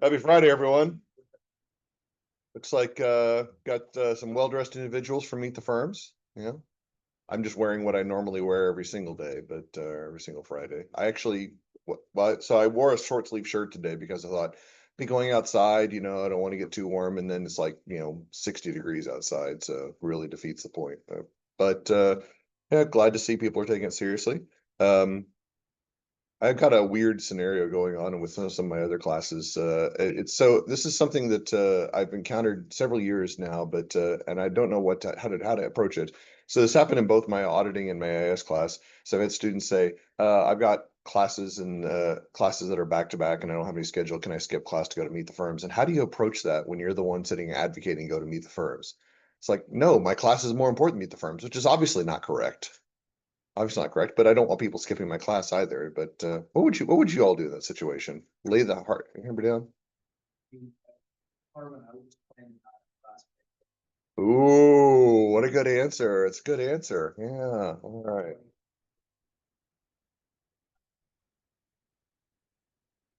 Happy Friday, everyone. Looks like got some well-dressed individuals from Meet the Firms. Yeah, I'm just wearing what I normally wear every single day, but every single Friday. I actually, well, so I wore a short sleeve shirt today because I thought, be going outside, I don't want to get too warm, and then it's like 60 degrees outside, so really defeats the point. But yeah, glad to see people are taking it seriously. Um, I've got a weird scenario going on with some of my other classes. This is something that I've encountered several years now, but and I don't know how to approach it. So this happened in both my auditing and my AIS class. So I've had students say, "I've got classes and classes that are back to back, and I don't have any schedule. Can I skip class to go to Meet the Firms?" And how do you approach that when you're the one sitting advocating go to Meet the Firms? It's like, no, my class is more important than Meet the Firms, which is obviously not correct. Obviously not correct, but I don't want people skipping my class either. But what would you all do in that situation? Lay the heart hammer down. Ooh, what a good answer. It's a good answer. Yeah. All right.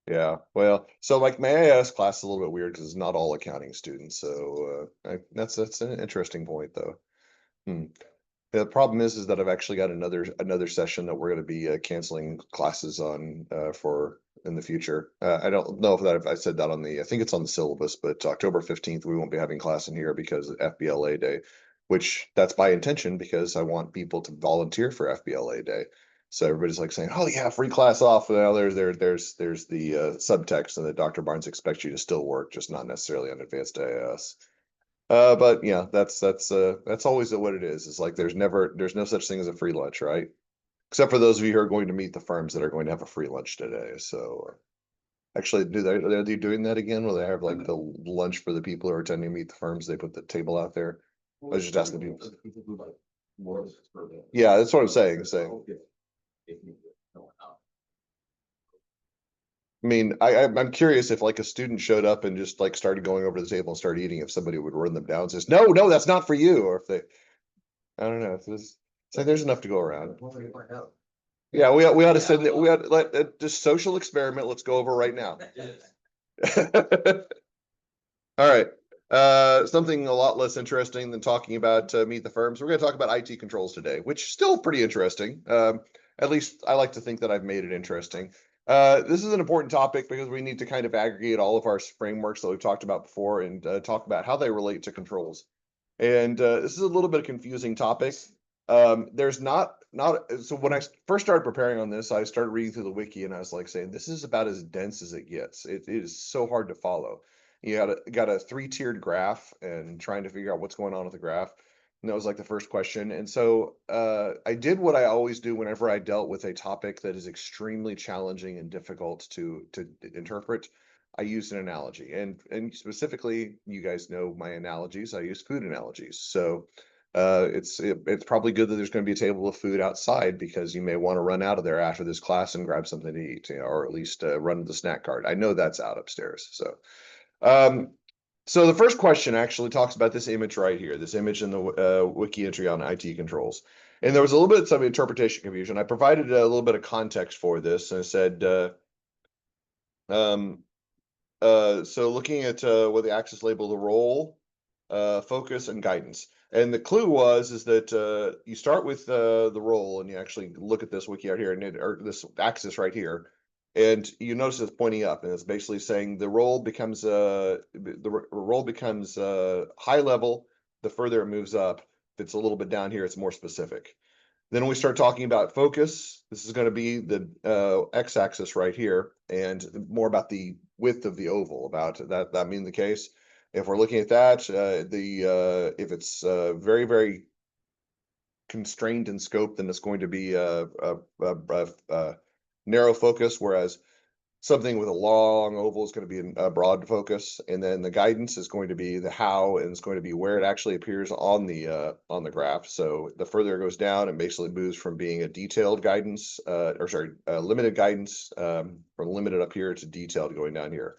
Yeah. Well, so like my AS class is a little bit weird because it's not all accounting students. So that's an interesting point though. Hmm. The problem is that I've actually got another session that we're going to be canceling classes on for in the future. I don't know if I said that I think it's on the syllabus, but October 15th we won't be having class in here because of FBLA Day, which that's by intention because I want people to volunteer for FBLA Day. So everybody's like saying, "Oh yeah, free class off." Well, there's the subtext, and that Dr. Barnes expects you to still work, just not necessarily on advanced AIS. But yeah, that's always what it is. It's like there's no such thing as a free lunch, right? Except for those of you who are going to Meet the Firms that are going to have a free lunch today. So actually, are they doing that again? Will they have like the lunch for the people who are attending Meet the Firms? They put the table out there. I was just asking people. Yeah, that's what I'm saying. I mean, I'm curious if like a student showed up and just like started going over to the table and started eating, if somebody would run them down and says, no, that's not for you. Or if they, I don't know. So there's enough to go around. Yeah, we ought to send it. We ought to let just social experiment. Let's go over right now. All right. Something a lot less interesting than talking about Meet the Firms. We're going to talk about IT controls today, which is still pretty interesting. At least I like to think that I've made it interesting. This is an important topic because we need to kind of aggregate all of our frameworks that we've talked about before and talk about how they relate to controls. And this is a little bit of confusing topic. There's not so when I first started preparing on this, I started reading through the wiki and I was like saying, this is about as dense as it gets. It is so hard to follow. You got a three-tiered graph and trying to figure out what's going on with the graph. And that was like the first question. And so I did what I always do whenever I dealt with a topic that is extremely challenging and difficult to interpret. I used an analogy, and specifically, you guys know my analogies. I use food analogies. So it's probably good that there's going to be a table of food outside because you may want to run out of there after this class and grab something to eat, or at least run to the snack cart. I know that's out upstairs. Um, so the first question actually talks about this image right here, this image in the wiki entry on IT controls. And there was a little bit of some interpretation confusion. I provided a little bit of context for this and I said, so looking at what the axis label, the role, focus, and guidance. And the clue is that you start with the role, and you actually look at this wiki out here, or this axis right here, and you notice it's pointing up, and it's basically saying the role becomes high level the further it moves up. If it's a little bit down here, it's more specific. Then we start talking about focus. This is going to be the x-axis right here, and more about the width of the oval. About that being the case. If we're looking at that, if it's very, very constrained in scope, then it's going to be a narrow focus, whereas something with a long oval is going to be a broad focus, and then the guidance is going to be the how, and it's going to be where it actually appears on the graph. So the further it goes down, it basically moves from being a detailed guidance, limited guidance, from limited up here to detailed going down here.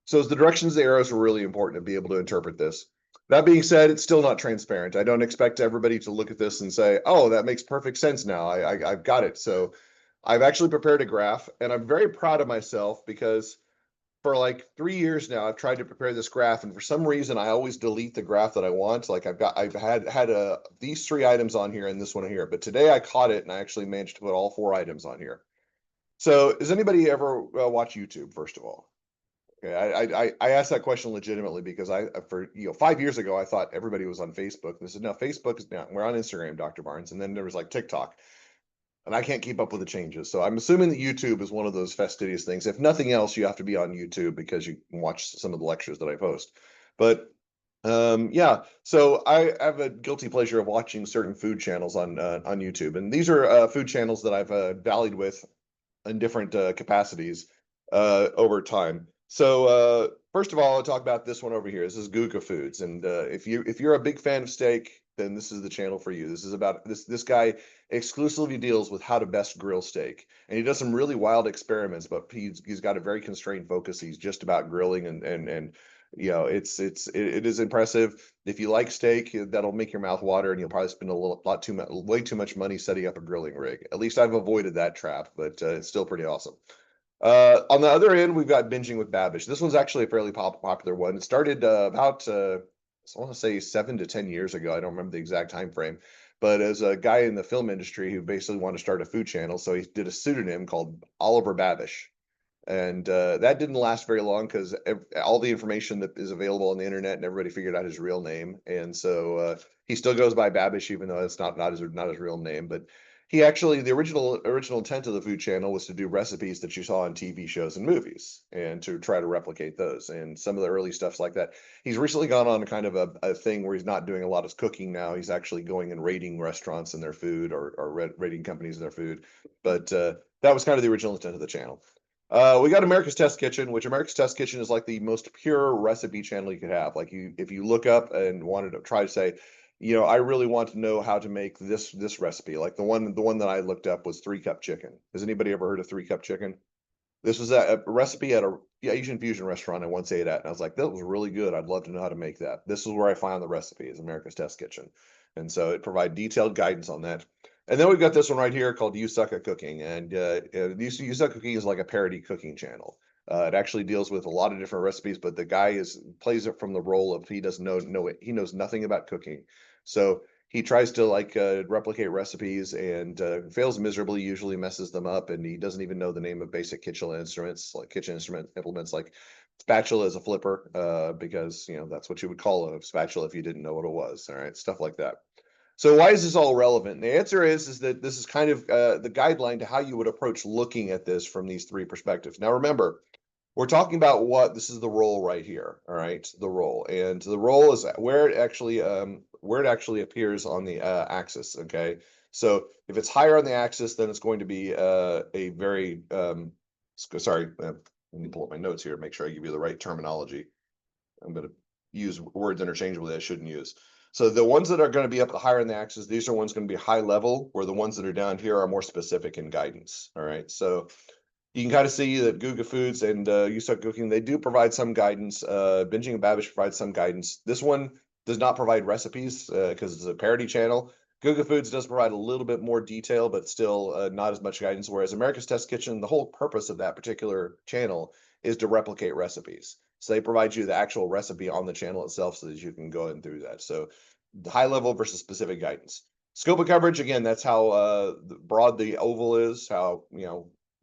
So the directions of the arrows are really important to be able to interpret this. That being said, it's still not transparent. I don't expect everybody to look at this and say, "Oh, that makes perfect sense now. I've got it." So I've actually prepared a graph, and I'm very proud of myself because for like 3 years now, I've tried to prepare this graph, and for some reason, I always delete the graph that I want. Like I've had these 3 items on here and this one here, but today I caught it and I actually managed to put all 4 items on here. So, does anybody ever watch YouTube? First of all, okay, I asked that question legitimately because for 5 years ago I thought everybody was on Facebook. This is no, Facebook is now we're on Instagram, Dr. Barnes, and then there was like TikTok, and I can't keep up with the changes. So I'm assuming that YouTube is one of those fastidious things. If nothing else, you have to be on YouTube because you can watch some of the lectures that I post. But yeah, so I have a guilty pleasure of watching certain food channels on YouTube, and these are food channels that I've dallied with in different capacities over time. So first of all, I'll talk about this one over here. This is Guga Foods, and if you're a big fan of steak, then this is the channel for you. This is about this guy exclusively deals with how to best grill steak, and he does some really wild experiments. But he's got a very constrained focus. He's just about grilling, and it is impressive. If you like steak, that'll make your mouth water, and you'll probably spend way too much money setting up a grilling rig. At least I've avoided that trap, but it's still pretty awesome. On the other end, we've got Binging with Babish. This one's actually a fairly popular one. It started about I want to say 7 to 10 years ago. I don't remember the exact time frame, but as a guy in the film industry who basically wanted to start a food channel, so he did a pseudonym called Oliver Babish. And that didn't last very long because all the information that is available on the internet and everybody figured out his real name. And so he still goes by Babish, even though it's not his real name. But he actually the original intent of the food channel was to do recipes that you saw on TV shows and movies and to try to replicate those. And some of the early stuff's like that. He's recently gone on a kind of a thing where he's not doing a lot of cooking now. He's actually going and rating restaurants and their food or rating companies and their food. But that was kind of the original intent of the channel. We got America's Test Kitchen, which America's Test Kitchen is like the most pure recipe channel you could have. Like if you look up and wanted to try to say, I really want to know how to make this recipe. Like the one that I looked up was 3-cup chicken. Has anybody ever heard of 3-cup chicken? This was a recipe at a Asian fusion restaurant I once ate at, and I was like, that was really good. I'd love to know how to make that. This is where I found the recipe, is America's Test Kitchen. And so it provides detailed guidance on that. And then we've got this one right here called You Suck at Cooking. And You Suck at Cooking is like a parody cooking channel. It actually deals with a lot of different recipes, but the guy plays it from the role of he doesn't know he knows nothing about cooking. So he tries to like replicate recipes and fails miserably, usually messes them up, and he doesn't even know the name of basic kitchen instruments, like kitchen instrument implements like spatula is a flipper, because that's what you would call a spatula if you didn't know what it was. All right, stuff like that. So why is this all relevant? And the answer is that this is kind of the guideline to how you would approach looking at this from these 3 perspectives. Now remember, we're talking about this is the role right here. All right, the role, and the role is where it actually appears on the axis. Okay, so if it's higher on the axis, then it's going to be a very sorry. Let me pull up my notes here, make sure I give you the right terminology. I'm going to use words interchangeably I shouldn't use. So the ones that are going to be up higher in the axis, these are ones going to be high level, where the ones that are down here are more specific in guidance. All right, so you can kind of see that Guga Foods and You Suck Cooking, they do provide some guidance. Binging and Babish provides some guidance. This one does not provide recipes because it's a parody channel. Guga Foods does provide a little bit more detail, but still not as much guidance. Whereas America's Test Kitchen, the whole purpose of that particular channel is to replicate recipes. So they provide you the actual recipe on the channel itself so that you can go ahead and do that. So the high level versus specific guidance. Scope of coverage, again, that's how broad the oval is, how,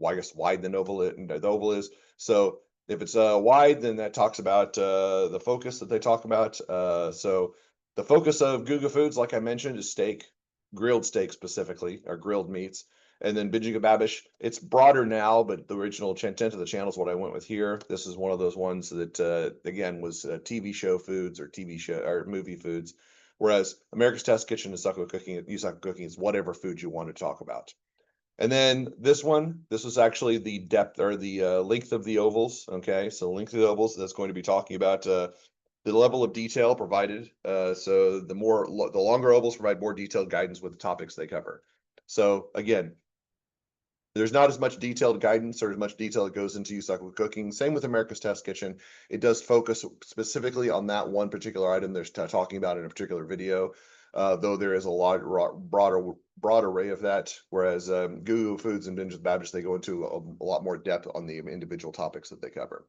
I guess wide the oval is. So if it's wide, then that talks about the focus that they talk about. So the focus of Guga Foods, like I mentioned, is steak, grilled steak specifically, or grilled meats. And then Binging and Babish, it's broader now, but the original intent of the channel is what I went with here. This is one of those ones that, again, was TV show foods or TV show or movie foods. Whereas America's Test Kitchen and You Suck at Cooking is whatever food you want to talk about. And then this was actually the depth or the length of the ovals. Okay, so length of the ovals, that's going to be talking about the level of detail provided. So the longer ovals provide more detailed guidance with the topics they cover. So again, there's not as much detailed guidance or as much detail that goes into You Suck at Cooking. Same with America's Test Kitchen. It does focus specifically on that one particular item they're talking about in a particular video. though there is a broad array of that. Whereas Google Foods and Ninja Baptist, they go into a lot more depth on the individual topics that they cover.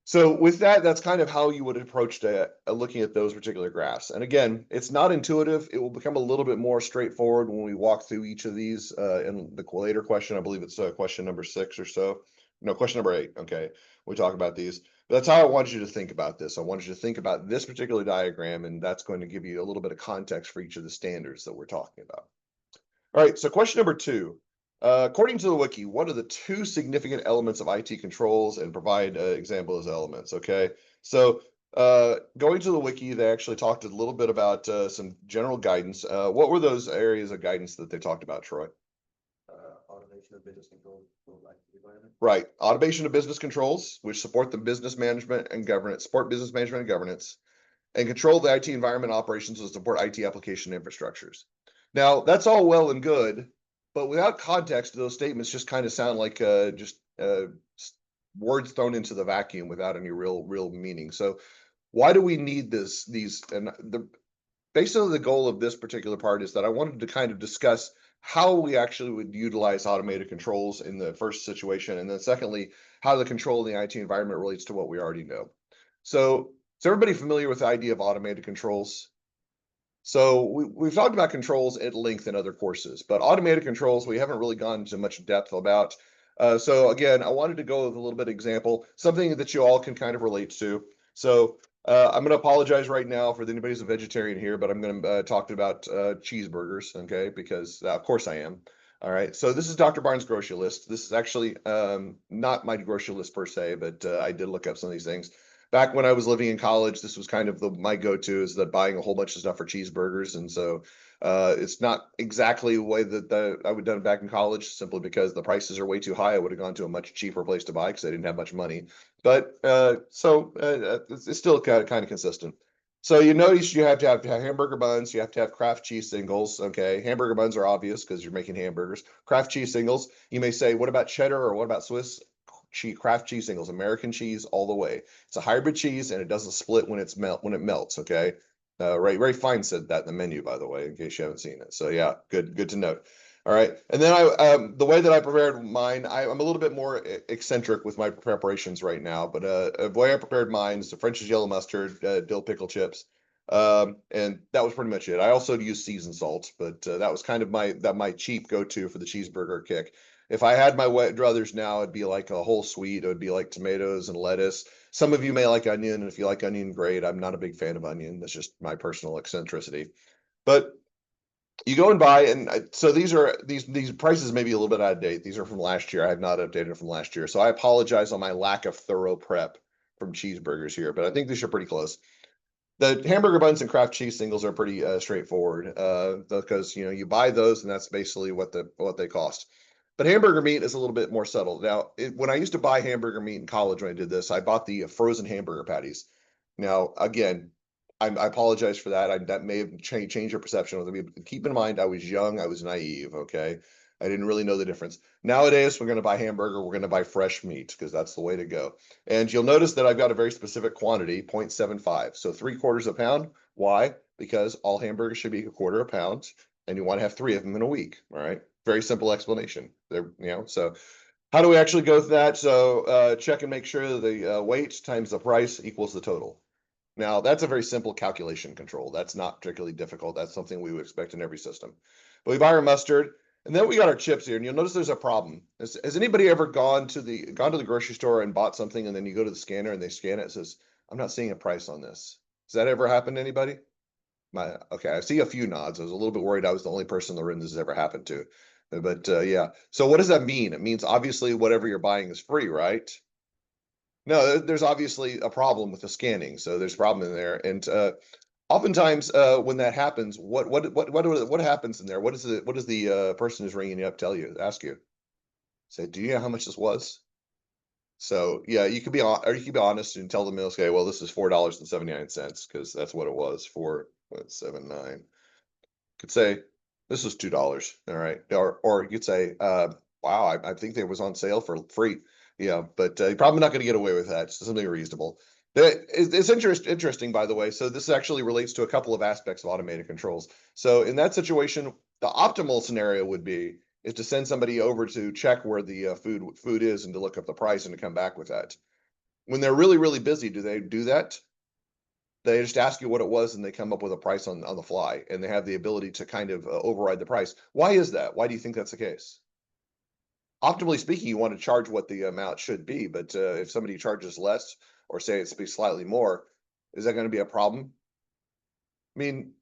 So with that, that's kind of how you would approach looking at those particular graphs. And again, it's not intuitive. It will become a little bit more straightforward when we walk through each of these in the later question. I believe it's question number 6 or so. No, question number 8. Okay, we talk about these. But that's how I want you to think about this. I want you to think about this particular diagram, and that's going to give you a little bit of context for each of the standards that we're talking about. All right, so question number 2. According to the wiki, what are the 2 significant elements of IT controls, and provide an example as elements? Okay, so going to the wiki, they actually talked a little bit about some general guidance. What were those areas of guidance that they talked about, Troy? Automation of business controls for IT environment. Right, automation of business controls, which support the business management and governance, and control the IT environment operations to support IT application infrastructures. Now, that's all well and good, but without context, those statements just kind of sound like words thrown into the vacuum without any real meaning. So why do we need these? And basically the goal of this particular part is that I wanted to kind of discuss how we actually would utilize automated controls in the first situation, and then secondly, how the control in the IT environment relates to what we already know. So is everybody familiar with the idea of automated controls? So we've talked about controls at length in other courses, but automated controls we haven't really gone into much depth about. So again, I wanted to go with a little bit of example, something that you all can kind of relate to. So I'm going to apologize right now for anybody who's a vegetarian here, but I'm going to talk about cheeseburgers, okay? Because of course I am. All right. So this is Dr. Barnes' grocery list. This is actually not my grocery list per se, but I did look up some of these things. Back when I was living in college, this was kind of my go-to, is that buying a whole bunch of stuff for cheeseburgers. And so it's not exactly the way that I would have done it back in college, simply because the prices are way too high. I would have gone to a much cheaper place to buy because I didn't have much money. But it's still kind of consistent. So you notice you have to have hamburger buns, you have to have Kraft cheese singles. Okay, hamburger buns are obvious because you're making hamburgers. Kraft cheese singles. You may say, what about cheddar, or what about Swiss? Kraft cheese singles, American cheese all the way. It's a hybrid cheese, and it doesn't split when it melts. Okay, Ray Fine said that in the menu, by the way, in case you haven't seen it. So yeah, good to note. All right, and then the way that I prepared mine, I'm a little bit more eccentric with my preparations right now, but the way I prepared mine is the French's yellow mustard, dill pickle chips, and that was pretty much it. I also used seasoned salt, but that was kind of my cheap go-to for the cheeseburger kick. If I had my wet druthers now, it'd be like a whole suite. It would be like tomatoes and lettuce. Some of you may like onion, and if you like onion, great. I'm not a big fan of onion. That's just my personal eccentricity. But you go and buy, and so these prices may be a little bit out of date. These are from last year. I have not updated from last year, so I apologize on my lack of thorough prep from cheeseburgers here, but I think these are pretty close. The hamburger buns and Kraft cheese singles are pretty straightforward because you buy those, and that's basically what they cost. But hamburger meat is a little bit more subtle. Now, when I used to buy hamburger meat in college, when I did this, I bought the frozen hamburger patties. Now, again, I apologize for that. That may have changed your perception of me. Keep in mind, I was young, I was naive. Okay, I didn't really know the difference. Nowadays, we're going to buy hamburger. We're going to buy fresh meat because that's the way to go. And you'll notice that I've got a very specific quantity, 0.75. So 3/4 a pound. Why? Because all hamburgers should be 1/4 a pound, and you want to have 3 of them in a week. All right. Very simple explanation there. So how do we actually go through that? So check and make sure the weight times the price equals the total. Now, that's a very simple calculation control. That's not particularly difficult. That's something we would expect in every system. But we buy our mustard, and then we got our chips here, and you'll notice there's a problem. Has anybody ever gone to the grocery store and bought something, and then you go to the scanner and they scan it, says, I'm not seeing a price on this. Has that ever happened to anybody? Okay, I see a few nods. I was a little bit worried I was the only person in the room this has ever happened to. But yeah, so what does that mean? It means obviously whatever you're buying is free, right? No, there's obviously a problem with the scanning, so there's a problem in there. And oftentimes, when that happens, what happens in there? What does the person who's ringing you up ask you? Say, do you know how much this was? So yeah, you could be honest and tell them, okay, well, this is $4.79 because that's what it was, 4.79. Could say this is $2. All right, or you could say, wow, I think it was on sale for free. Yeah, but you're probably not going to get away with that. It's something reasonable. It's interesting, by the way. So this actually relates to a couple of aspects of automated controls. So in that situation, the optimal scenario would be is to send somebody over to check where the food is and to look up the price and to come back with that. When they're really, really busy, do they do that? They just ask you what it was and they come up with a price on the fly, and they have the ability to kind of override the price. Why is that? Why do you think that's the case? Optimally speaking, you want to charge what the amount should be, but if somebody charges less or say it's be slightly more, is that going to be a problem? I mean,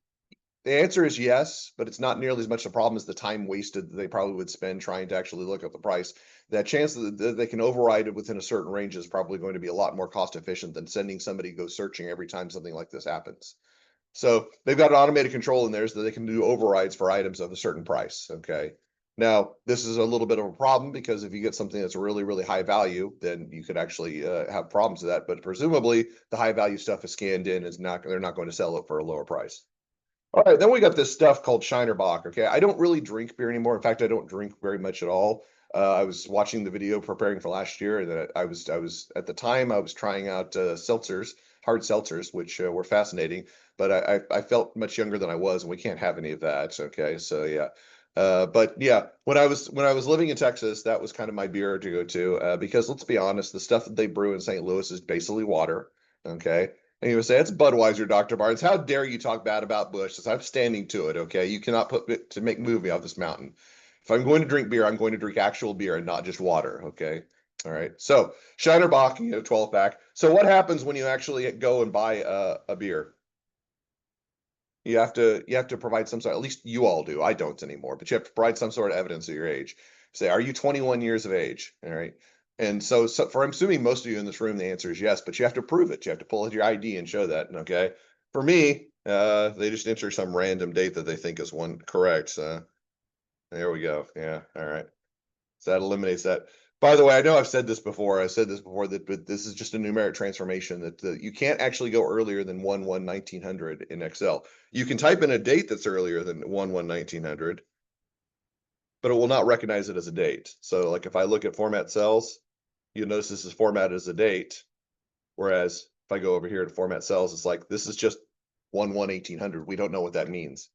the answer is yes, but it's not nearly as much a problem as the time wasted that they probably would spend trying to actually look up the price. That chance that they can override it within a certain range is probably going to be a lot more cost efficient than sending somebody to go searching every time something like this happens. So they've got an automated control in there so that they can do overrides for items of a certain price. Okay. Now, this is a little bit of a problem because if you get something that's really, really high value, then you could actually have problems with that. But presumably, the high value stuff is scanned in, is not they're not going to sell it for a lower price. All right, then we got this stuff called Shiner Bock. Okay, I don't really drink beer anymore. In fact, I don't drink very much at all. I was watching the video preparing for last year, and I was at the time I was trying out seltzers, hard seltzers, which were fascinating. But I felt much younger than I was, and we can't have any of that. Okay, so yeah. But yeah, when I was living in Texas, that was kind of my beer to go to because let's be honest, the stuff that they brew in St. Louis is basically water. Okay, and he would say, "It's Budweiser, Dr. Barnes. How dare you talk bad about Bush?" Says, "I'm standing to it, okay? You cannot put it to make movie off this mountain. If I'm going to drink beer, I'm going to drink actual beer and not just water, okay?" All right. So Shiner Bock, 12 pack. So what happens when you actually go and buy a beer? You have to provide some sort, at least you all do. I don't anymore, but you have to provide some sort of evidence of your age. Say, are you 21 years of age? All right. And so for I'm assuming most of you in this room, the answer is yes, but you have to prove it. You have to pull out your ID and show that. Okay. For me, they just enter some random date that they think is one correct. So there we go. Yeah. All right. So that eliminates that. By the way, I know I've said this before. I said this before that, but this is just a numeric transformation that you can't actually go earlier than 1/1/1900 in Excel. You can type in a date that's earlier than 1/1/1900, but it will not recognize it as a date. So, like if I look at format cells, you'll notice this is formatted as a date. Whereas if I go over here to format cells, it's like this is just 1/1/1800. We don't know what that means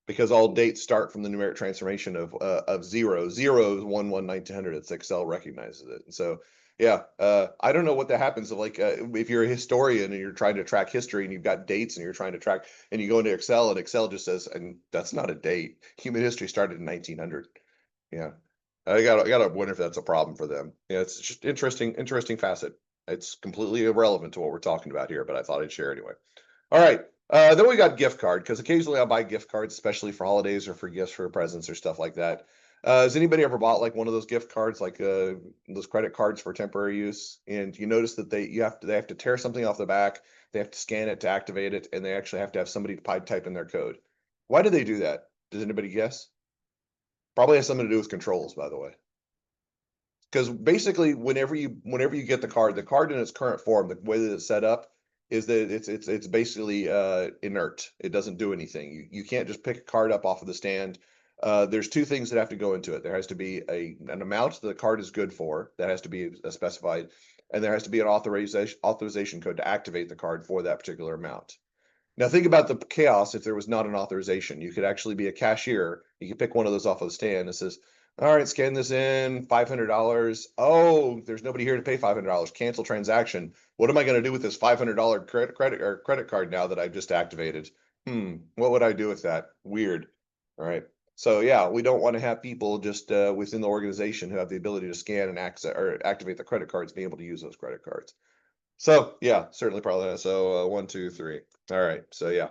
because all dates start from the numeric transformation of zero. Zero is 1/1/1900. It's Excel recognizes it. And so yeah, I don't know what that happens if you're a historian and you're trying to track history and you've got dates and you're trying to track and you go into Excel and Excel just says, and that's not a date. Human history started in 1900. Yeah, I gotta wonder if that's a problem for them. Yeah, it's just interesting facet. It's completely irrelevant to what we're talking about here, but I thought I'd share anyway. All right. Then we got gift card because occasionally I'll buy gift cards, especially for holidays or for gifts for presents or stuff like that. Has anybody ever bought like one of those gift cards, like those credit cards for temporary use? And you notice that they have to tear something off the back, they have to scan it to activate it, and they actually have to have somebody type in their code. Why do they do that? Does anybody guess? Probably has something to do with controls, by the way. Because basically, whenever you get the card in its current form, the way that it's set up is that it's basically inert. It doesn't do anything. You can't just pick a card up off of the stand. There's two things that have to go into it. There has to be an amount that the card is good for that has to be specified, and there has to be an authorization code to activate the card for that particular amount. Now think about the chaos if there was not an authorization. You could actually be a cashier. You could pick one of those off of the stand. It says, "All right, scan this in, $500. Oh, there's nobody here to pay $500. Cancel transaction. What am I going to do with this $500 credit card now that I've just activated? What would I do with that? Weird. All right. So yeah, we don't want to have people just within the organization who have the ability to scan and access or activate the credit cards, being able to use those credit cards. So yeah, certainly probably not. So 1, 2, 3. All right. So yeah.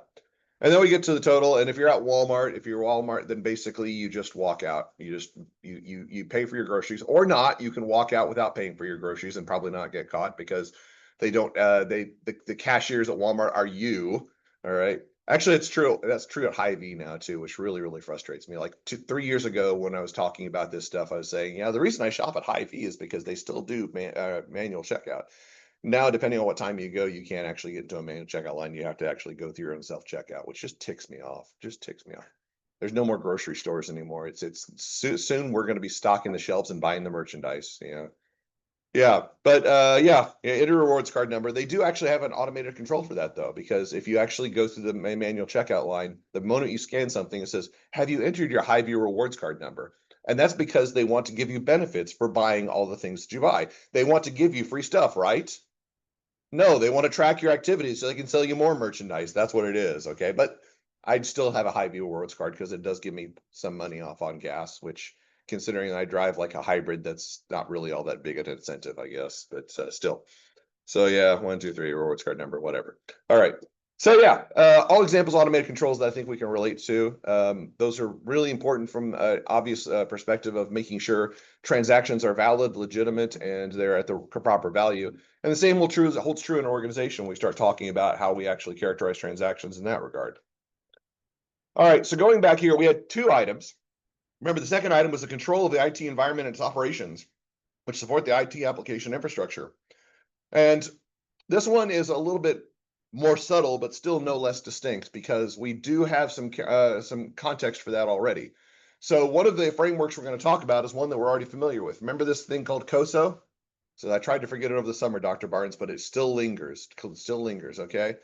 And then we get to the total. And if you're at Walmart, if you're Walmart, then basically you just walk out. You pay for your groceries or not. You can walk out without paying for your groceries and probably not get caught because they don't the cashiers at Walmart are you. All right. Actually, it's true. That's true at Hy-Vee now too, which really, really frustrates me. Like 3 years ago, when I was talking about this stuff, I was saying, yeah, the reason I shop at Hy-Vee is because they still do manual checkout. Now, depending on what time you go, you can't actually get into a manual checkout line. You have to actually go through your own self checkout, which just ticks me off. Just ticks me off. There's no more grocery stores anymore. Soon we're going to be stocking the shelves and buying the merchandise. Yeah, but yeah, enter rewards card number. They do actually have an automated control for that though, because if you actually go through the manual checkout line, the moment you scan something, it says, "Have you entered your Hy-Vee rewards card number?" And that's because they want to give you benefits for buying all the things that you buy. They want to give you free stuff, right? No, they want to track your activities so they can sell you more merchandise. That's what it is, okay? But I'd still have a Hy-Vee rewards card because it does give me some money off on gas, which considering I drive like a hybrid, that's not really all that big an incentive, I guess, but still. So yeah, 1, 2, 3 rewards card number, whatever. All right. So yeah, all examples of automated controls that I think we can relate to. Those are really important from an obvious perspective of making sure transactions are valid, legitimate, and they're at the proper value. And the same holds true in an organization when we start talking about how we actually characterize transactions in that regard. All right, so going back here, we had two items. Remember, the second item was the control of the IT environment and its operations, which support the IT application infrastructure. And this one is a little bit more subtle, but still no less distinct because we do have some context for that already. So one of the frameworks we're going to talk about is one that we're already familiar with. Remember this thing called COSO? So I tried to forget it over the summer, Dr. Barnes, but it still lingers. Still lingers. Okay.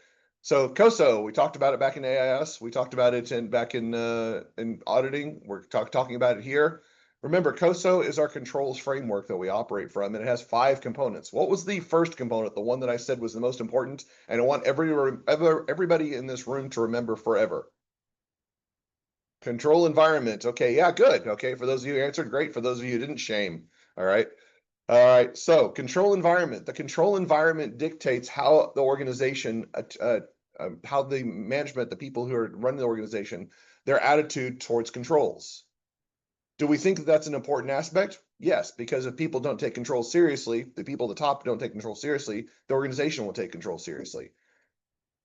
So COSO, we talked about it back in AIS. We talked about it back in auditing. We're talking about it here. Remember, COSO is our controls framework that we operate from, and it has 5 components. What was the first component, the one that I said was the most important, and I want everybody in this room to remember forever? Control environment. Okay, yeah, good. Okay, for those of you who answered, great. For those of you who didn't, shame. All right. All right, so control environment. The control environment dictates how the organization, how the management, the people who are running the organization, their attitude towards controls. Do we think that that's an important aspect? Yes, because if people don't take control seriously, the people at the top don't take control seriously, the organization will take control seriously.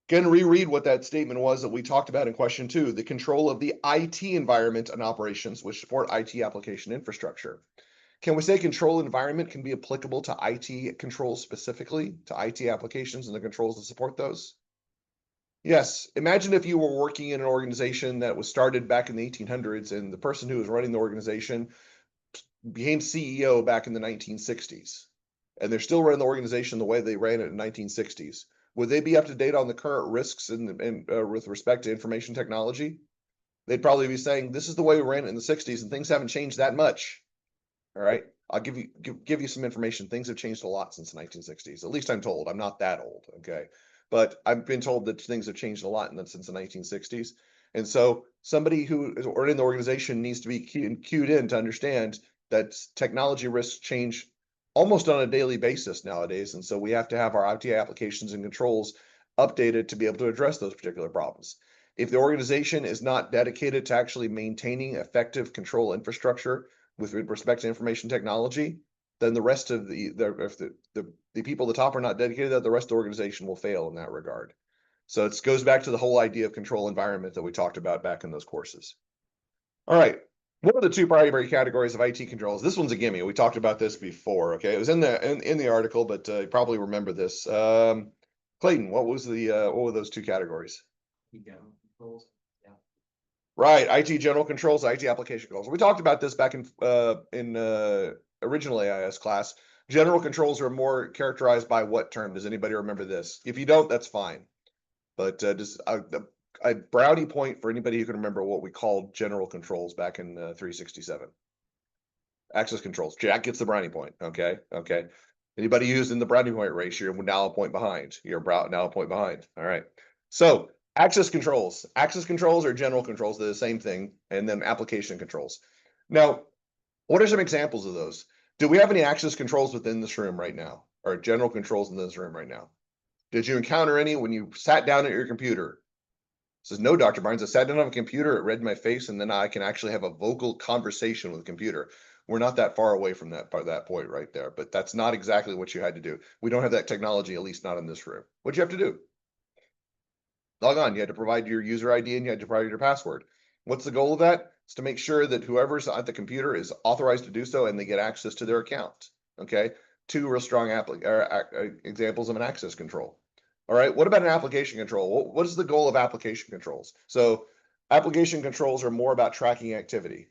Again, reread what that statement was that we talked about in question 2, the control of the IT environment and operations, which support IT application infrastructure. Can we say control environment can be applicable to IT controls specifically, to IT applications and the controls that support those? Yes. Imagine if you were working in an organization that was started back in the 1800s and the person who was running the organization became CEO back in the 1960s, and they're still running the organization the way they ran it in the 1960s. Would they be up to date on the current risks with respect to information technology? They'd probably be saying, this is the way we ran it in the 60s and things haven't changed that much. All right. I'll give you some information. Things have changed a lot since the 1960s. At least I'm told. I'm not that old. Okay. But I've been told that things have changed a lot since the 1960s. And so somebody who is in the organization needs to be cued in to understand that technology risks change almost on a daily basis nowadays. And so we have to have our IT applications and controls updated to be able to address those particular problems. If the organization is not dedicated to actually maintaining effective control infrastructure, with respect to information technology, then the rest of if the people at the top are not dedicated, that the rest of the organization will fail in that regard. So it goes back to the whole idea of control environment that we talked about back in those courses. All right. What are the 2 primary categories of IT controls? This one's a gimme. We talked about this before. Okay, it was in the article, but you probably remember this. Clayton, what were those 2 categories? Controls. Yeah. Right, IT general controls, IT application controls. We talked about this back in original AIS class. General controls are more characterized by what term? Does anybody remember this? If you don't, that's fine. But just a brownie point for anybody who can remember what we called general controls back in 367. Access controls. Jack gets the brownie point. Okay, okay. Anybody who's in the brownie point race, you're now a point behind. You're now a point behind. All right. So access controls. Access controls are general controls. They're the same thing. And then application controls. Now, what are some examples of those? Do we have any access controls within this room right now? Or general controls in this room right now? Did you encounter any when you sat down at your computer? Says, no, Dr. Barnes, I sat down on a computer, it read my face, and then I can actually have a vocal conversation with the computer. We're not that far away from that point right there, but that's not exactly what you had to do. We don't have that technology, at least not in this room. What'd you have to do? Log on. You had to provide your user ID and you had to provide your password. What's the goal of that? It's to make sure that whoever's at the computer is authorized to do so and they get access to their account. Okay. 2 real strong examples of an access control. All right. What about an application control? What is the goal of application controls? So application controls are more about tracking activity.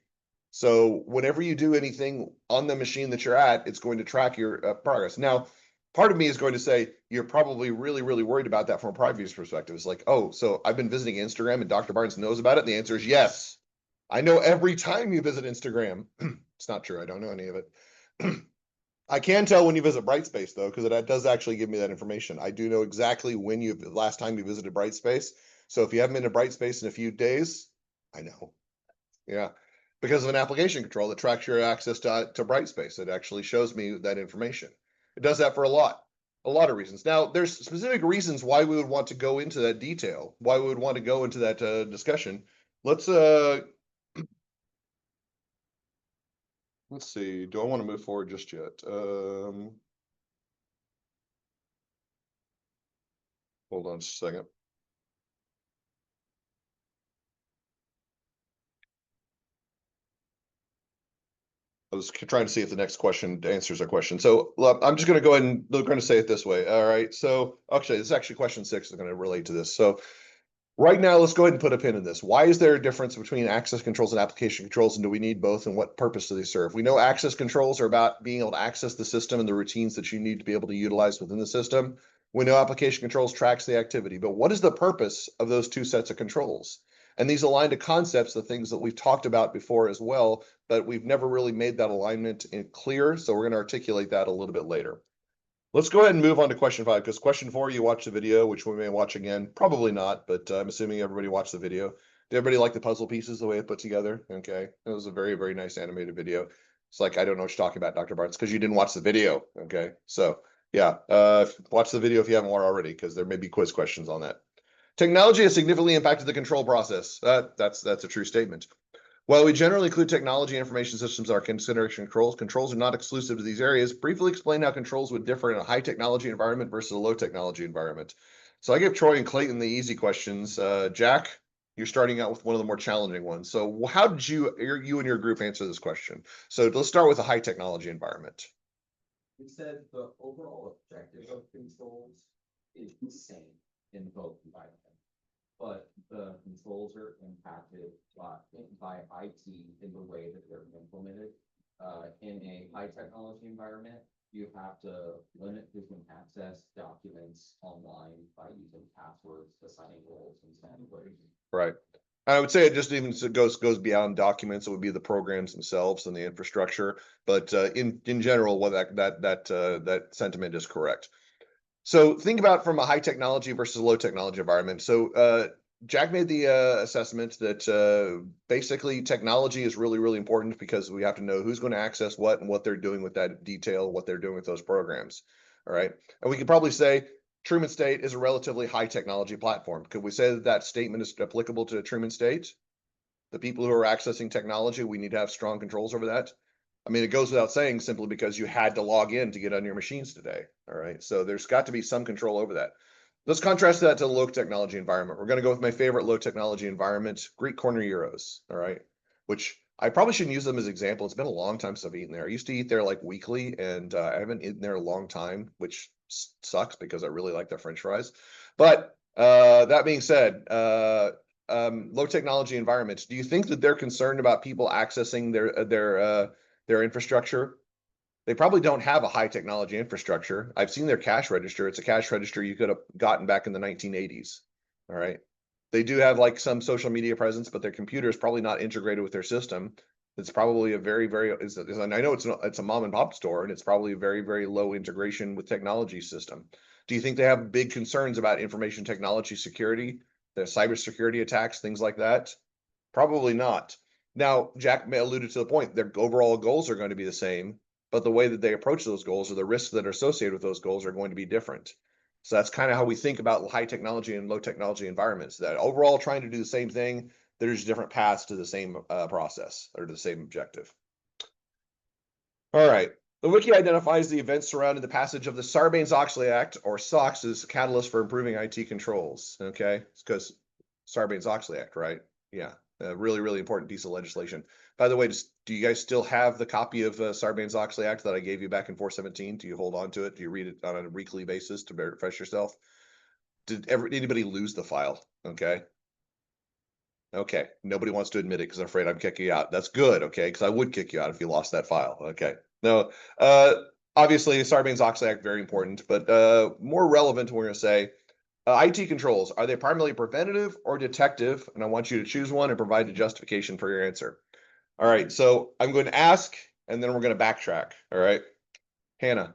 So whenever you do anything on the machine that you're at, it's going to track your progress. Now, part of me is going to say you're probably really, really worried about that from a privacy perspective. It's like, oh, so I've been visiting Instagram and Dr. Barnes knows about it. And the answer is yes. I know every time you visit Instagram. It's not true. I don't know any of it. I can tell when you visit Brightspace though, because it does actually give me that information. I do know exactly when you last time you visited Brightspace. So if you haven't been to Brightspace in a few days, I know. Yeah. Because of an application control that tracks your access to Brightspace. It actually shows me that information. It does that for a lot of reasons. Now, there's specific reasons why we would want to go into that detail, why we would want to go into that discussion. Let's let's see. Do I want to move forward just yet? Hold on just a second. I was trying to see if the next question answers our question. So I'm just going to go ahead and we're going to say it this way. All right. So actually, this is actually question 6 is going to relate to this. So right now, let's go ahead and put a pin in this. Why is there a difference between access controls and application controls, and do we need both, and what purpose do they serve? We know access controls are about being able to access the system and the routines that you need to be able to utilize within the system. We know application controls tracks the activity, but what is the purpose of those two sets of controls? And these align to concepts, the things that we've talked about before as well, but we've never really made that alignment clear. So we're going to articulate that a little bit later. Let's go ahead and move on to question 5, because question 4, you watched the video, which we may watch again. Probably not, but I'm assuming everybody watched the video. Did everybody like the puzzle pieces, the way it put together? Okay. It was a very, very nice animated video. It's like, I don't know what you're talking about, Dr. Barnes, because you didn't watch the video. Okay. So yeah, watch the video if you haven't already, because there may be quiz questions on that. Technology has significantly impacted the control process. That's a true statement. While we generally include technology and information systems in our consideration controls, controls are not exclusive to these areas. Briefly explain how controls would differ in a high technology environment versus a low technology environment. So I give Troy and Clayton the easy questions. Jack, you're starting out with one of the more challenging ones. So how did you and your group answer this question? So let's start with a high technology environment. We said the overall objective of controls is the same in both environments, but the controls are impacted by IT in the way that they're implemented. In a high technology environment, you have to limit who can access documents online by using passwords, assigning roles, and setting ways. Right. I would say it just even goes beyond documents. It would be the programs themselves and the infrastructure. But in general, what that sentiment is correct. So think about from a high technology versus low technology environment. So Jack made the assessment that basically technology is really, really important because we have to know who's going to access what and what they're doing with that detail, what they're doing with those programs. All right. And we could probably say Truman State is a relatively high technology platform. Could we say that that statement is applicable to Truman State? The people who are accessing technology, we need to have strong controls over that. I mean, it goes without saying simply because you had to log in to get on your machines today. All right. So there's got to be some control over that. Let's contrast that to the low technology environment. We're going to go with my favorite low technology environment, Greek Corner Euros. All right. Which I probably shouldn't use them as an example. It's been a long time since I've eaten there. I used to eat there like weekly, and I haven't eaten there a long time, which sucks because I really like their French fries. But that being said, low technology environments, do you think that they're concerned about people accessing their infrastructure? They probably don't have a high technology infrastructure. I've seen their cash register. It's a cash register you could have gotten back in the 1980s. All right. They do have like some social media presence, but their computer is probably not integrated with their system. It's probably a very, very, and I know it's a mom and pop store, and it's probably a very, very low integration with technology system. Do you think they have big concerns about information technology security, the cybersecurity attacks, things like that? Probably not. Now, Jack alluded to the point, their overall goals are going to be the same, but the way that they approach those goals or the risks that are associated with those goals are going to be different. So that's kind of how we think about high technology and low technology environments, that overall trying to do the same thing, there's different paths to the same process or to the same objective. All right. The wiki identifies the events surrounding the passage of the Sarbanes-Oxley Act, or SOX, as a catalyst for improving IT controls. Okay, it's because Sarbanes-Oxley Act, right? Yeah, a really, really important piece of legislation. By the way, do you guys still have the copy of Sarbanes-Oxley Act that I gave you back in 417? Do you hold on to it? Do you read it on a weekly basis to refresh yourself? Did anybody lose the file? Okay. Okay, nobody wants to admit it because they're afraid I'm kicking you out. That's good, okay? Because I would kick you out if you lost that file. Okay. No, obviously Sarbanes-Oxley very important, but more relevant, we're going to say IT controls, are they primarily preventative or detective? And I want you to choose one and provide a justification for your answer. All right, so I'm going to ask, and then we're going to backtrack. All right, Hannah,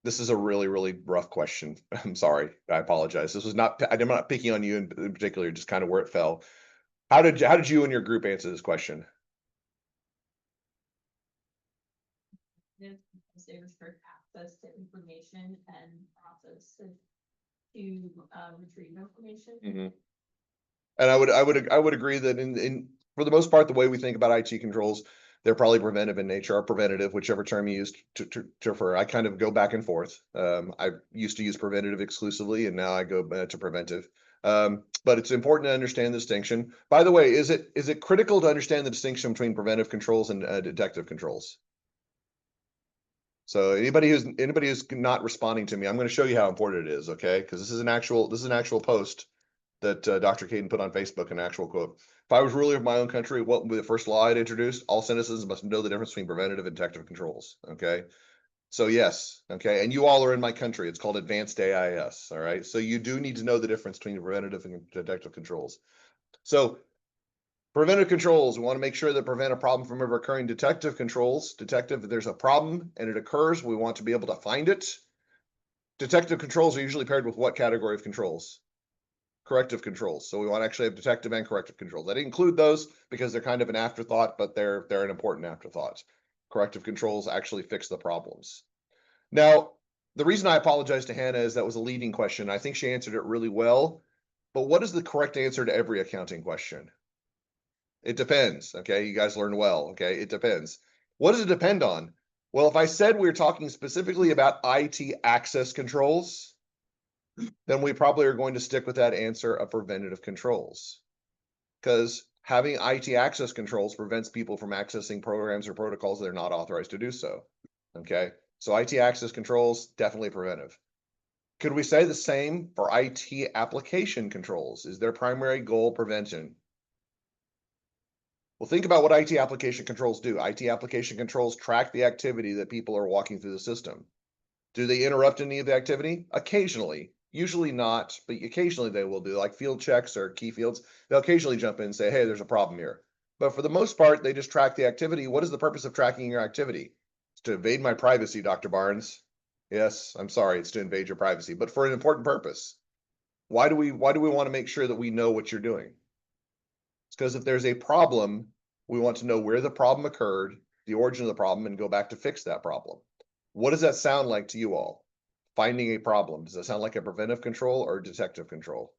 this is a really, really rough question. I'm sorry. I apologize. This was not, I'm not picking on you in particular, just kind of where it fell. How did you and your group answer this question? Because they restrict access to information and process to retrieve information. And I would agree that in for the most part, the way we think about IT controls, they're probably preventive in nature or preventative, whichever term you used to refer. I kind of go back and forth. I used to use preventative exclusively, and now I go to preventive. But it's important to understand the distinction. By the way, is it critical to understand the distinction between preventive controls and detective controls? So anybody who's not responding to me, I'm going to show you how important it is, okay? Because this is an actual post that Dr. Caden put on Facebook, an actual quote. If I was ruler of my own country, what would be the first law I'd introduce? All citizens must know the difference between preventative and detective controls. Okay. So yes, okay, and you all are in my country. It's called advanced AIS. All right. So you do need to know the difference between preventative and detective controls. So preventive controls, we want to make sure that prevent a problem from ever occurring. Detective controls, detective, if there's a problem and it occurs, we want to be able to find it. Detective controls are usually paired with what category of controls? Corrective controls. So we want to actually have detective and corrective controls. I didn't include those because they're kind of an afterthought, but they're an important afterthought. Corrective controls actually fix the problems. Now, the reason I apologize to Hannah is that was a leading question. I think she answered it really well. But what is the correct answer to every accounting question? It depends. Okay, you guys learned well. Okay, it depends. What does it depend on? Well, if I said we were talking specifically about IT access controls, then we probably are going to stick with that answer of preventative controls. Because having IT access controls prevents people from accessing programs or protocols that are not authorized to do so. Okay, so IT access controls, definitely preventive. Could we say the same for IT application controls? Is their primary goal prevention? Well, think about what IT application controls do. IT application controls track the activity that people are walking through the system. Do they interrupt any of the activity? Occasionally. Usually not, but occasionally they will do, like field checks or key fields. They'll occasionally jump in and say, hey, there's a problem here. But for the most part, they just track the activity. What is the purpose of tracking your activity? It's to invade my privacy, Dr. Barnes. Yes, I'm sorry, it's to invade your privacy, but for an important purpose. Why do we want to make sure that we know what you're doing? It's because if there's a problem, we want to know where the problem occurred, the origin of the problem, and go back to fix that problem. What does that sound like to you all? Finding a problem. Does that sound like a preventive control or detective control?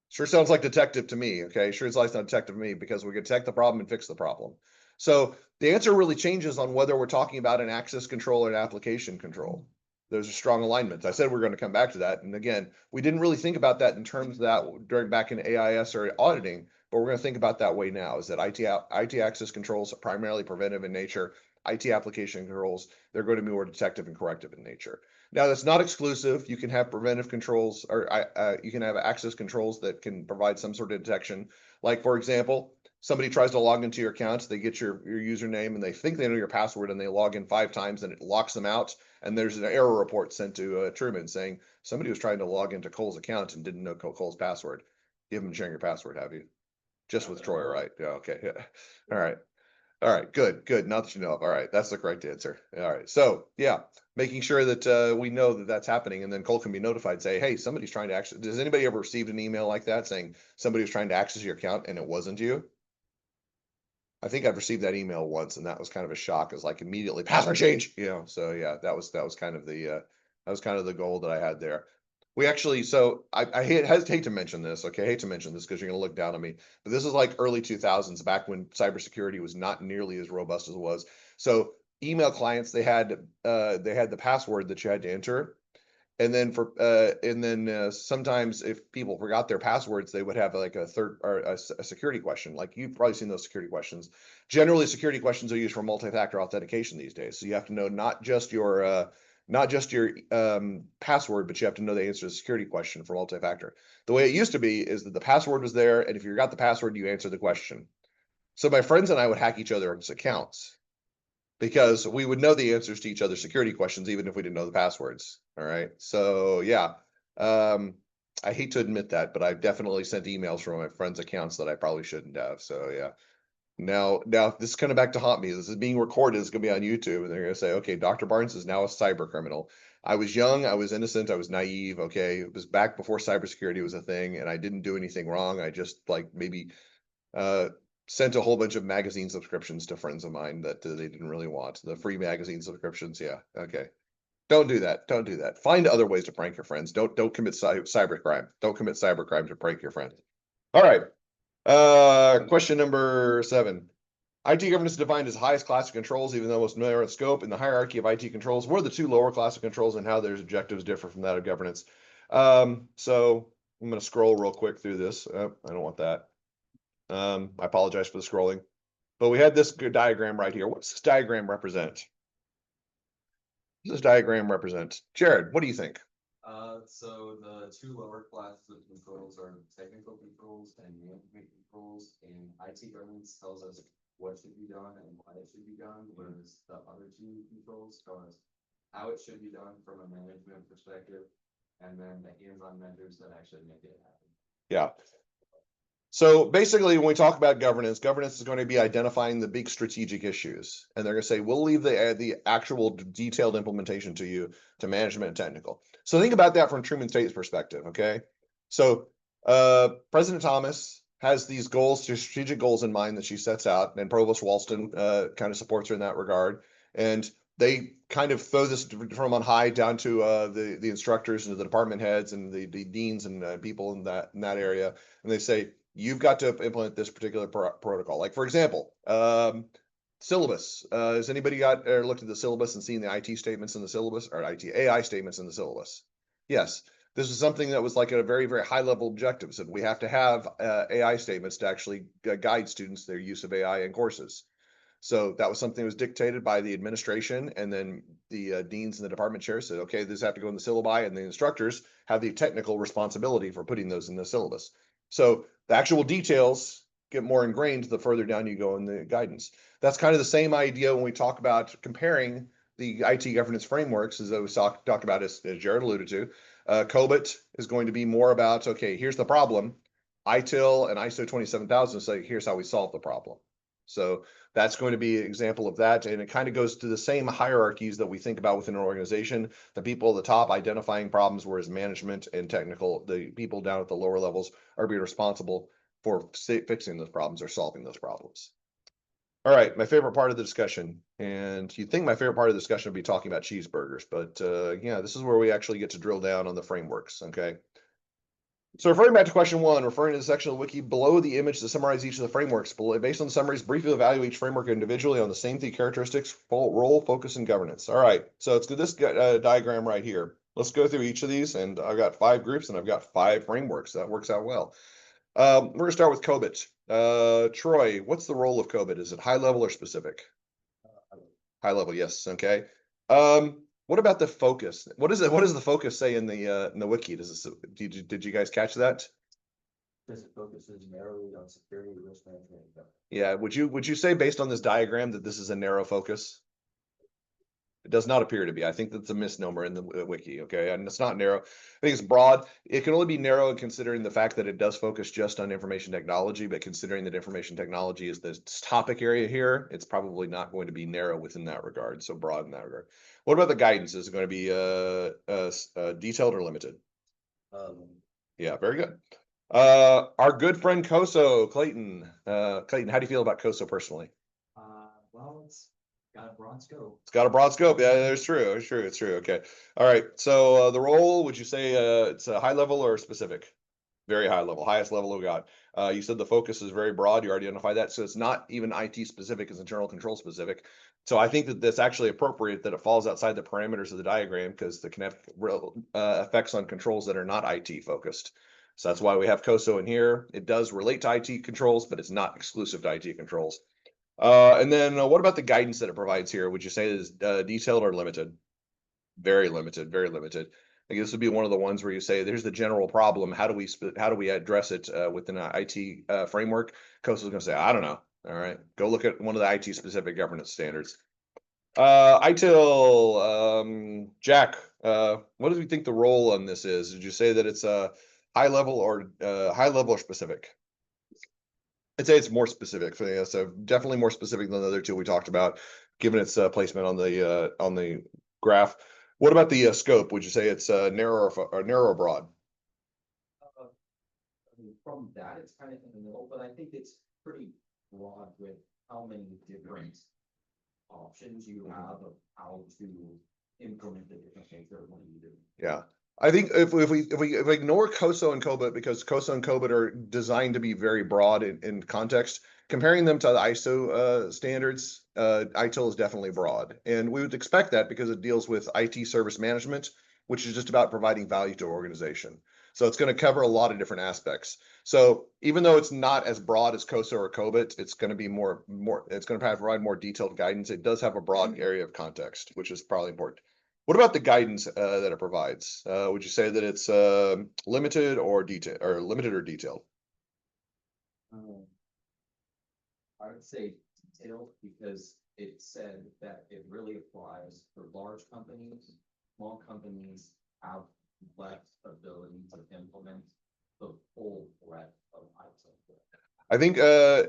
Sure sounds like detective to me, okay? Sure it's like detective to me because we can detect the problem and fix the problem. So the answer really changes on whether we're talking about an access control or an application control. There's a strong alignment. I said we're going to come back to that. And again, we didn't really think about that in terms of that during back in AIS or auditing, but we're going to think about that way now, is that IT access controls are primarily preventive in nature. IT application controls, they're going to be more detective and corrective in nature. Now, that's not exclusive. You can have preventive controls, or you can have access controls that can provide some sort of detection. Like, for example, somebody tries to log into your account, they get your username and they think they know your password and they log in 5 times and it locks them out. And there's an error report sent to Truman saying somebody was trying to log into Cole's account and didn't know Cole's password. You haven't been sharing your password, have you? Just with Troy, right? Yeah, okay. Yeah. All right. All right, good. Now that you know, all right, that's the correct answer. All right, so yeah, making sure that we know that that's happening, and then Cole can be notified. Say, hey, somebody's trying to access. Does anybody ever received an email like that saying somebody was trying to access your account and it wasn't you? I think I've received that email once, and that was kind of a shock. It was like immediately password change, you know. So yeah, that was kind of the goal that I had there. We actually, so I hesitate to mention this. Okay, I hate to mention this because you're going to look down on me. But this is like early 2000s, back when cybersecurity was not nearly as robust as it was. So email clients, they had the password that you had to enter, and then sometimes if people forgot their passwords, they would have like a third or a security question. Like you've probably seen those security questions. Generally, security questions are used for multi-factor authentication these days. So you have to know not just your not just your password, but you have to know the answer to the security question for multi-factor. The way it used to be is that the password was there, and if you got the password, you answered the question. So my friends and I would hack each other's accounts because we would know the answers to each other's security questions, even if we didn't know the passwords. All right. So yeah. I hate to admit that, but I've definitely sent emails from my friends' accounts that I probably shouldn't have. So yeah. Now this is kind of back to haunt me. This is being recorded. It's gonna be on YouTube, and they're gonna say, okay, Dr. Barnes is now a cyber criminal. I was young, I was innocent, I was naive. Okay, it was back before cybersecurity was a thing, and I didn't do anything wrong. I just like maybe uh sent a whole bunch of magazine subscriptions to friends of mine that they didn't really want. The free magazine subscriptions. Yeah. Okay. Don't do that. Don't do that. Find other ways to prank your friends. Don't commit cyber crime. Don't commit cyber crime to prank your friends. All right. Question number 7. IT governance is defined as highest class of controls, even though most narrow in scope. In the hierarchy of IT controls, what are the 2 lower class of controls and how their objectives differ from that of governance? So I'm going to scroll real quick through this. I don't want that. I apologize for the scrolling, but we had this good diagram right here. What's this diagram represent? What does this diagram represent? Jared, what do you think? So the 2 lower classes of controls are technical controls and management controls, and IT governance tells us what should be done and why it should be done, whereas the other 2 controls tell us how it should be done from a management perspective, and then the hands-on measures that actually make it happen. Yeah. So basically, when we talk about governance, governance is going to be identifying the big strategic issues, and they're going to say we'll leave the actual detailed implementation to you, to management and technical. So think about that from Truman State's perspective. Okay, so President Thomas has these goals, strategic goals in mind that she sets out, and Provost Walston kind of supports her in that regard, and they kind of throw this from on high down to the instructors and the department heads and the deans and people in that area, and they say, you've got to implement this particular protocol. Like, for example, syllabus. Has anybody got or looked at the syllabus and seen the IT statements in the syllabus, or IT AI statements in the syllabus? Yes. This is something that was like at a very, very high level objective. So we have to have AI statements to actually guide students their use of AI in courses. So that was something that was dictated by the administration, and then the deans and the department chairs said, okay, this have to go in the syllabi, and the instructors have the technical responsibility for putting those in the syllabus. So the actual details get more ingrained the further down you go in the guidance. That's kind of the same idea when we talk about comparing the IT governance frameworks, as I was talked about, as Jared alluded to. COBIT is going to be more about, okay, here's the problem. ITIL and ISO 27000 say, here's how we solve the problem. So that's going to be an example of that. And it kind of goes to the same hierarchies that we think about within an organization. The people at the top identifying problems, whereas management and technical, the people down at the lower levels are being responsible for fixing those problems or solving those problems. All right, my favorite part of the discussion. And you'd think my favorite part of the discussion would be talking about cheeseburgers, but yeah, this is where we actually get to drill down on the frameworks, okay? So referring back to question 1, referring to the section of the wiki below the image to summarize each of the frameworks. Based on the summaries, briefly evaluate each framework individually on the same 3 characteristics: role, focus, and governance. All right, so let's do this diagram right here. Let's go through each of these, and I've got 5 groups, and I've got 5 frameworks. That works out well. We're going to start with COBIT. Troy, what's the role of COBIT? Is it high level or specific? High level, yes. Okay. What about the focus? What is it? What does the focus say in the wiki? Does this, did you guys catch that? Because it focuses narrowly on security, risk management, and governance. Yeah. Would you say based on this diagram that this is a narrow focus? It does not appear to be. I think that's a misnomer in the wiki. Okay, and it's not narrow. I think it's broad. It can only be narrow considering the fact that it does focus just on information technology, but considering that information technology is the topic area here, it's probably not going to be narrow within that regard. So broad in that regard. What about the guidance? Is it going to be detailed or limited? Yeah, very good. Our good friend COSO, Clayton. Clayton, how do you feel about COSO personally? Well, it's got a broad scope. It's got a broad scope. Yeah, it's true. It's true. It's true. Okay. All right. So the role, would you say it's a high level or specific? Very high level, highest level we got. You said the focus is very broad. You already identified that. So it's not even IT specific, it's internal control specific. So I think that that's actually appropriate that it falls outside the parameters of the diagram, because the kinetic effects on controls that are not IT focused. So that's why we have COSO in here. It does relate to IT controls, but it's not exclusive to IT controls. And then what about the guidance that it provides here? Would you say it is detailed or limited? Very limited, very limited. I guess this would be one of the ones where you say, there's the general problem. How do we address it within an IT framework? COSO is going to say, I don't know. All right, go look at one of the IT specific governance standards. ITIL, Jack, what do you think the role on this is? Did you say that it's a high level or specific? I'd say it's more specific. So, yeah, so definitely more specific than the other two we talked about, given its placement on the graph. What about the scope? Would you say it's narrow or narrow or broad? I mean, from that, it's kind of in the middle, but I think it's pretty broad with how many different options you have of how to implement the different things that what you do. Yeah. I think if we ignore COSO and COBIT, because COSO and COBIT are designed to be very broad in context, comparing them to the ISO standards, ITIL is definitely broad. And we would expect that because it deals with IT service management, which is just about providing value to an organization. So it's going to cover a lot of different aspects. So even though it's not as broad as COSO or COBIT, it's going to be it's going to provide more detailed guidance. It does have a broad area of context, which is probably important. What about the guidance that it provides? Would you say that it's limited or detailed? I would say detailed because it said that it really applies for large companies. Small companies have less ability to implement the full breadth of ITIL. I think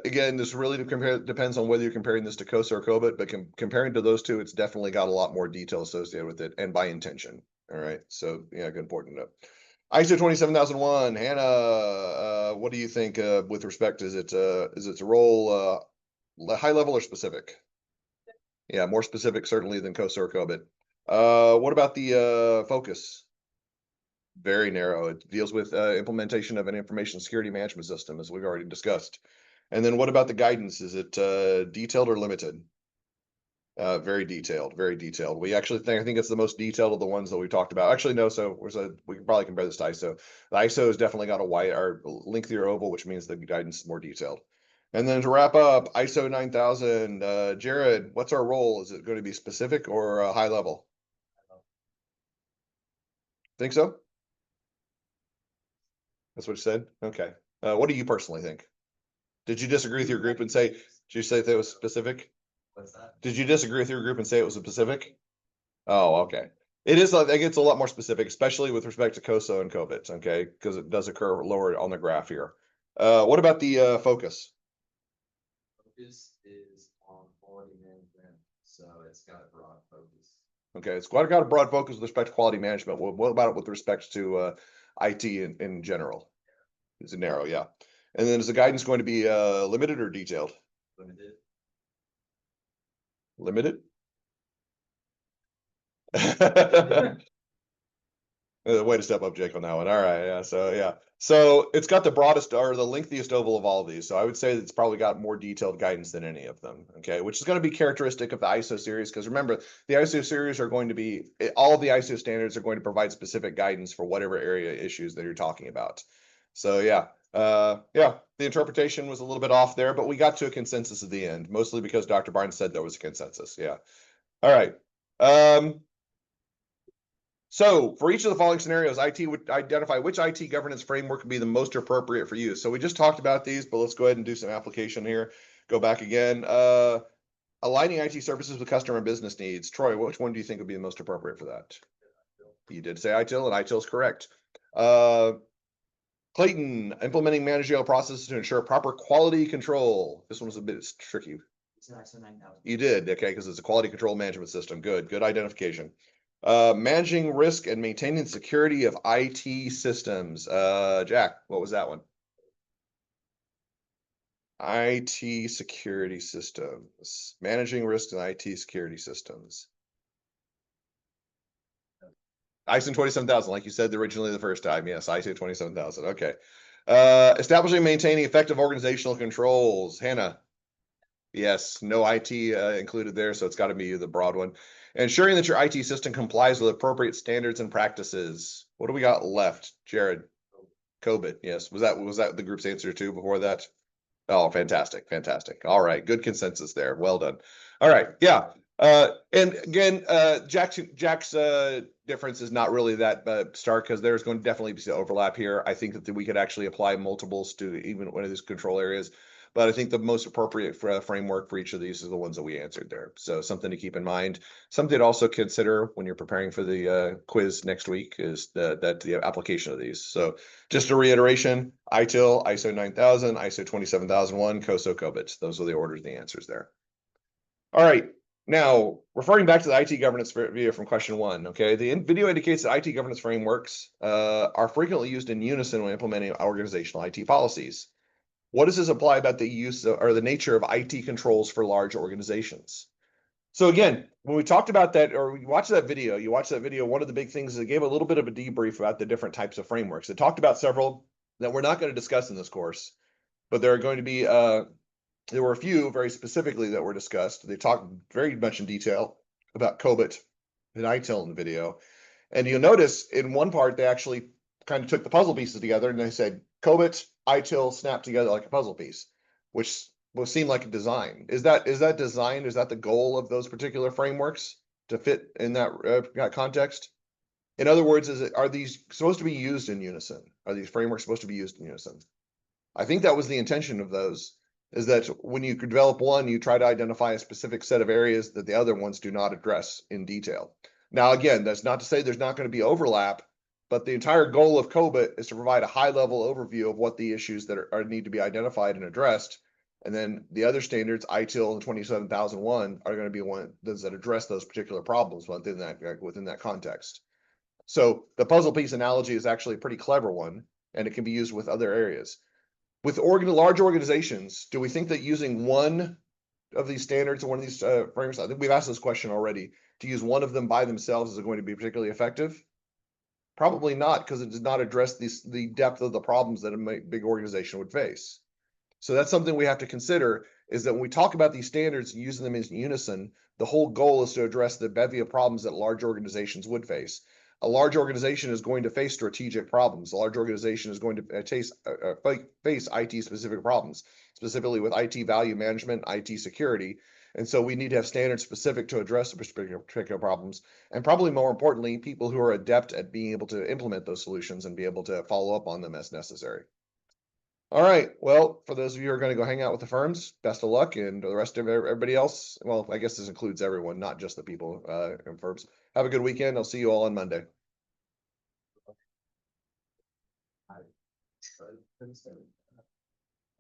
again, this really depends on whether you're comparing this to COSO or COBIT, but comparing to those two, it's definitely got a lot more detail associated with it, and by intention. All right, so yeah, good, important to know. ISO 27001, Hannah, what do you think with respect? Is its role high level or specific? Yeah, more specific certainly than COSO or COBIT. What about the focus? Very narrow. It deals with implementation of an information security management system, as we've already discussed. And then what about the guidance? Is it detailed or limited? Very detailed, very detailed. I think it's the most detailed of the ones that we talked about. Actually, no, so we can probably compare this to ISO. The ISO has definitely got a wider, lengthier oval, which means the guidance is more detailed. And then to wrap up, ISO 9000, Jared, what's our role? Is it going to be specific or high level? Think so? That's what you said? Okay. What do you personally think? Did you disagree with your group and say, did you say that it was specific? What's that? Did you disagree with your group and say it was a specific? Oh, okay. It is, I think it's a lot more specific, especially with respect to COSO and COBIT, okay? Because it does occur lower on the graph here. What about the focus? Focus is on quality management, so it's got a broad focus. Okay, it's got a broad focus with respect to quality management. What about it with respect to IT in general? Is it narrow? Yeah. And then is the guidance going to be limited or detailed? Limited. Limited? Way to step up, Jake, on that one. All right, yeah. So yeah, so it's got the broadest or the lengthiest oval of all of these. So I would say it's probably got more detailed guidance than any of them. Okay, which is going to be characteristic of the ISO series, because remember, the ISO series are going to be all of the ISO standards are going to provide specific guidance for whatever area issues that you're talking about. So yeah, yeah, the interpretation was a little bit off there, but we got to a consensus at the end, mostly because Dr. Barnes said there was a consensus. Yeah. All right. So for each of the following scenarios, IT would identify which IT governance framework would be the most appropriate for you. So we just talked about these, but let's go ahead and do some application here. Go back again. Aligning IT services with customer and business needs. Troy, which one do you think would be the most appropriate for that? You did say ITIL, and ITIL is correct. Clayton, implementing managerial processes to ensure proper quality control. This one was a bit tricky. It's an ISO 9000. You did, okay, because it's a quality control management system. Good identification. Managing risk and maintaining security of IT systems. Jack, what was that one? IT security systems. Managing risk and IT security systems. ISO 27000, like you said originally the first time. Yes, ISO 27000. Okay. Establishing and maintaining effective organizational controls. Hannah. Yes, no IT included there, so it's got to be the broad one. Ensuring that your IT system complies with appropriate standards and practices. What do we got left, Jared? COBIT. Yes, was that the group's answer too before that? Oh, fantastic. All right, good consensus there. Well done. All right, yeah. And again, Jack's difference is not really that stark because there's going to definitely be some overlap here. I think that we could actually apply multiples to even one of these control areas, but I think the most appropriate framework for each of these is the ones that we answered there. So something to keep in mind. Something to also consider when you're preparing for the quiz next week is the application of these. So just a reiteration: ITIL, ISO 9000, ISO 27001, COSO, COBIT. Those are the orders of the answers there. All right. Now, referring back to the IT governance video from question 1, okay, the video indicates that IT governance frameworks are frequently used in unison when implementing organizational IT policies. What does this apply about the use or the nature of IT controls for large organizations? So again, when we talked about that, or you watch that video, one of the big things is it gave a little bit of a debrief about the different types of frameworks. It talked about several that we're not going to discuss in this course, but there are going to be there were a few very specifically that were discussed. They talked very much in detail about COBIT and ITIL in the video. And you'll notice in one part, they actually kind of took the puzzle pieces together and they said COBIT, ITIL snapped together like a puzzle piece, which will seem like a design. Is that design? Is that the goal of those particular frameworks to fit in that context? In other words, are these supposed to be used in unison? Are these frameworks supposed to be used in unison? I think that was the intention of those, is that when you develop one, you try to identify a specific set of areas that the other ones do not address in detail. Now, again, that's not to say there's not going to be overlap, but the entire goal of COBIT is to provide a high-level overview of what the issues that need to be identified and addressed. And then the other standards, ITIL and 27001, are going to be ones that address those particular problems within that context. So the puzzle piece analogy is actually a pretty clever one, and it can be used with other areas. With large organizations, do we think that using one of these standards or one of these frameworks, I think we've asked this question already, to use one of them by themselves, is it going to be particularly effective? Probably not, because it does not address the depth of the problems that a big organization would face. So that's something we have to consider, is that when we talk about these standards and using them in unison, the whole goal is to address the bevy of problems that large organizations would face. A large organization is going to face strategic problems. A large organization is going to face IT-specific problems, specifically with IT value management, IT security. And so we need to have standards specific to address the particular problems. And probably more importantly, people who are adept at being able to implement those solutions and be able to follow up on them as necessary. All right. Well, for those of you who are going to go hang out with the firms, best of luck. And the rest of everybody else, well, I guess this includes everyone, not just the people in firms. Have a good weekend. I'll see you all on Monday. I couldn't say.